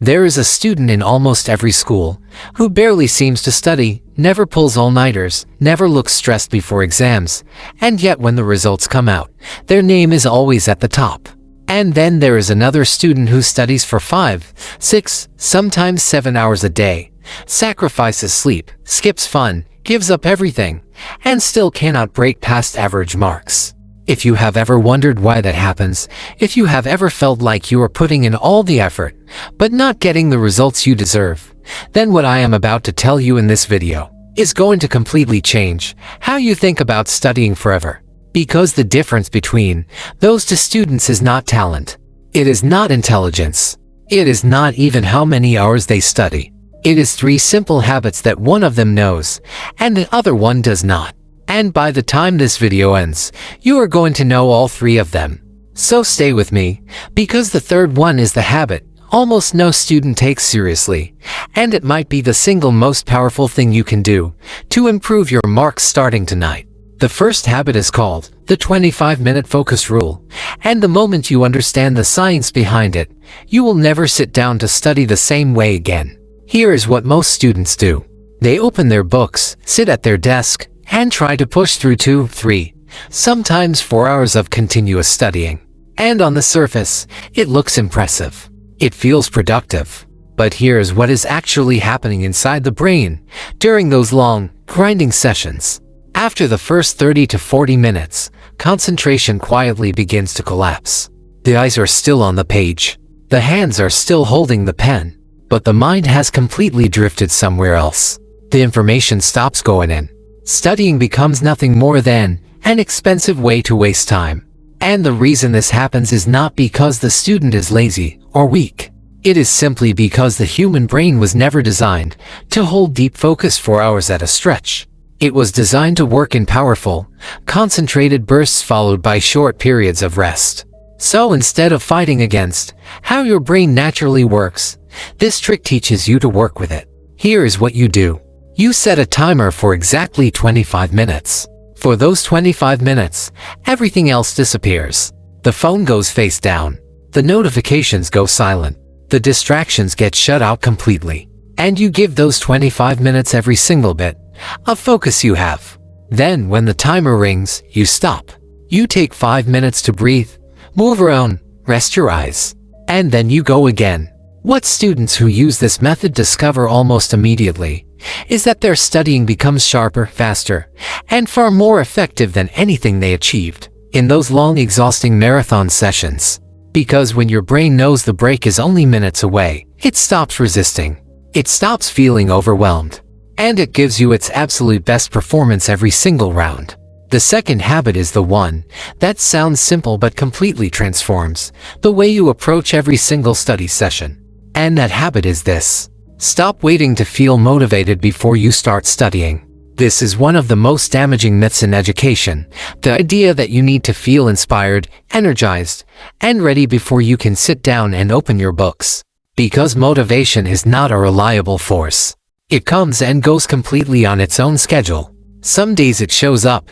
There is a student in almost every school who barely seems to study, never pulls all-nighters, never looks stressed before exams, and yet when the results come out, their name is always at the top. And then there is another student who studies for 5, 6, sometimes 7 hours a day, sacrifices sleep, skips fun, gives up everything, and still cannot break past average marks. If you have ever wondered why that happens, if you have ever felt like you are putting in all the effort, but not getting the results you deserve, then what I am about to tell you in this video is going to completely change how you think about studying forever. Because the difference between those two students is not talent. It is not intelligence. It is not even how many hours they study. It is 3 simple habits that one of them knows, and the other one does not. And by the time this video ends, you are going to know all 3 of them. So stay with me, because the third one is the habit almost no student takes seriously, and it might be the single most powerful thing you can do to improve your marks starting tonight. The first habit is called the 25-minute focus rule, and the moment you understand the science behind it, you will never sit down to study the same way again. Here is what most students do. They open their books, sit at their desk, and try to push through 2, 3, sometimes 4 hours of continuous studying. And on the surface, it looks impressive. It feels productive. But here's what is actually happening inside the brain during those long, grinding sessions. After the first 30 to 40 minutes, concentration quietly begins to collapse. The eyes are still on the page. The hands are still holding the pen. But the mind has completely drifted somewhere else. The information stops going in. Studying becomes nothing more than an expensive way to waste time. And the reason this happens is not because the student is lazy or weak. It is simply because the human brain was never designed to hold deep focus for hours at a stretch. It was designed to work in powerful, concentrated bursts followed by short periods of rest. So instead of fighting against how your brain naturally works, this trick teaches you to work with it. Here is what you do. You set a timer for exactly 25 minutes. For those 25 minutes, everything else disappears. The phone goes face down. The notifications go silent. The distractions get shut out completely. And you give those 25 minutes every single bit of focus you have. Then when the timer rings, you stop. You take 5 minutes to breathe, move around, rest your eyes, and then you go again. What students who use this method discover almost immediately is that their studying becomes sharper, faster, and far more effective than anything they achieved in those long, exhausting marathon sessions. Because when your brain knows the break is only minutes away, it stops resisting. It stops feeling overwhelmed. And it gives you its absolute best performance every single round. The second habit is the one that sounds simple but completely transforms the way you approach every single study session. And that habit is this. Stop waiting to feel motivated before you start studying. This is one of the most damaging myths in education, the idea that you need to feel inspired, energized, and ready before you can sit down and open your books. Because motivation is not a reliable force. It comes and goes completely on its own schedule. Some days it shows up,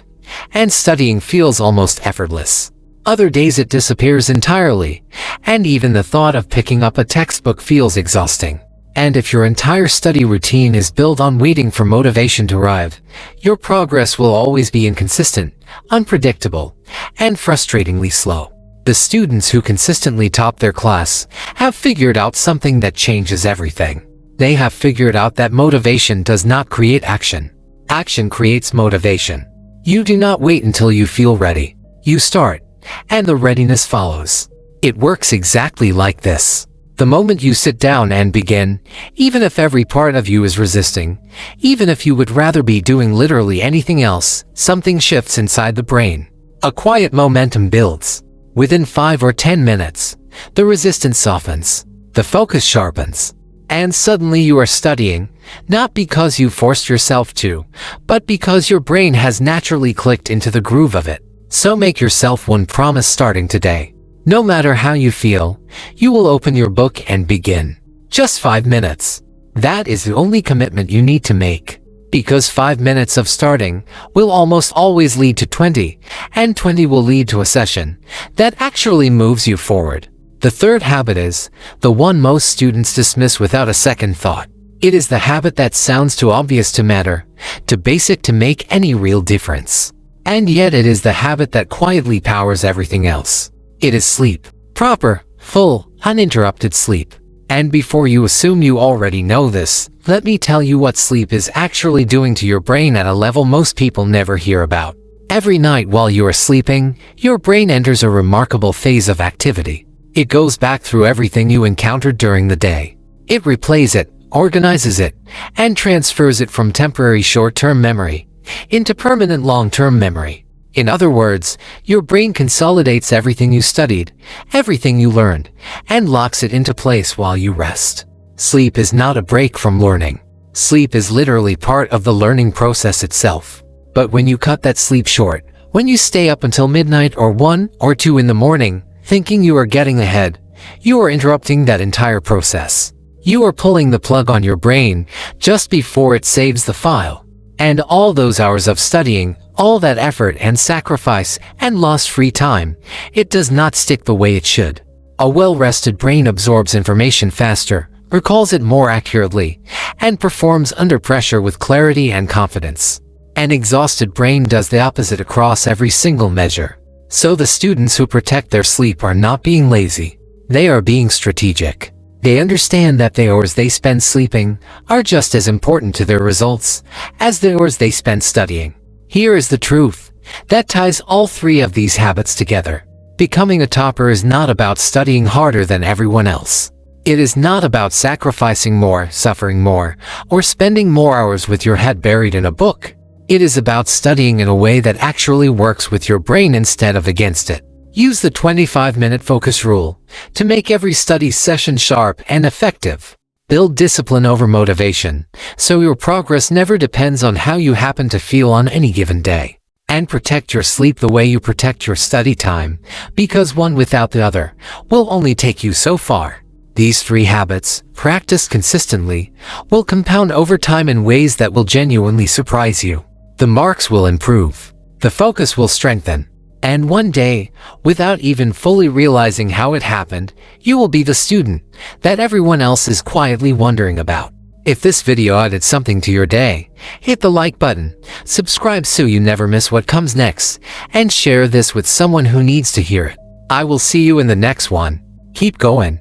and studying feels almost effortless. Other days it disappears entirely, and even the thought of picking up a textbook feels exhausting. And if your entire study routine is built on waiting for motivation to arrive, your progress will always be inconsistent, unpredictable, and frustratingly slow. The students who consistently top their class have figured out something that changes everything. They have figured out that motivation does not create action. Action creates motivation. You do not wait until you feel ready. You start, and the readiness follows. It works exactly like this. The moment you sit down and begin, even if every part of you is resisting, even if you would rather be doing literally anything else, something shifts inside the brain. A quiet momentum builds. Within 5 or 10 minutes, the resistance softens, the focus sharpens, and suddenly you are studying, not because you forced yourself to, but because your brain has naturally clicked into the groove of it. So make yourself one promise starting today. No matter how you feel, you will open your book and begin. Just 5 minutes. That is the only commitment you need to make. Because 5 minutes of starting will almost always lead to 20, and 20 will lead to a session that actually moves you forward. The third habit is the one most students dismiss without a second thought. It is the habit that sounds too obvious to matter, too basic to make any real difference. And yet it is the habit that quietly powers everything else. It is sleep. Proper, full, uninterrupted sleep. And before you assume you already know this, let me tell you what sleep is actually doing to your brain at a level most people never hear about. Every night while you are sleeping, your brain enters a remarkable phase of activity. It goes back through everything you encountered during the day. It replays it, organizes it, and transfers it from temporary short-term memory into permanent long-term memory. In other words, your brain consolidates everything you studied, everything you learned, and locks it into place while you rest. Sleep is not a break from learning. Sleep is literally part of the learning process itself. But when you cut that sleep short, when you stay up until midnight or 1 or 2 in the morning, thinking you are getting ahead, you are interrupting that entire process. You are pulling the plug on your brain just before it saves the file. And all those hours of studying, all that effort and sacrifice and lost free time, it does not stick the way it should. A well-rested brain absorbs information faster, recalls it more accurately, and performs under pressure with clarity and confidence. An exhausted brain does the opposite across every single measure. So the students who protect their sleep are not being lazy. They are being strategic. They understand that the hours they spend sleeping are just as important to their results as the hours they spend studying. Here is the truth that ties all three of these habits together. Becoming a topper is not about studying harder than everyone else. It is not about sacrificing more, suffering more, or spending more hours with your head buried in a book. It is about studying in a way that actually works with your brain instead of against it. Use the 25-minute focus rule to make every study session sharp and effective. Build discipline over motivation, so your progress never depends on how you happen to feel on any given day. And protect your sleep the way you protect your study time, because one without the other will only take you so far. These 3 habits, practiced consistently, will compound over time in ways that will genuinely surprise you. The marks will improve. The focus will strengthen. And one day, without even fully realizing how it happened, you will be the student that everyone else is quietly wondering about. If this video added something to your day, hit the like button, subscribe so you never miss what comes next, and share this with someone who needs to hear it. I will see you in the next one. Keep going.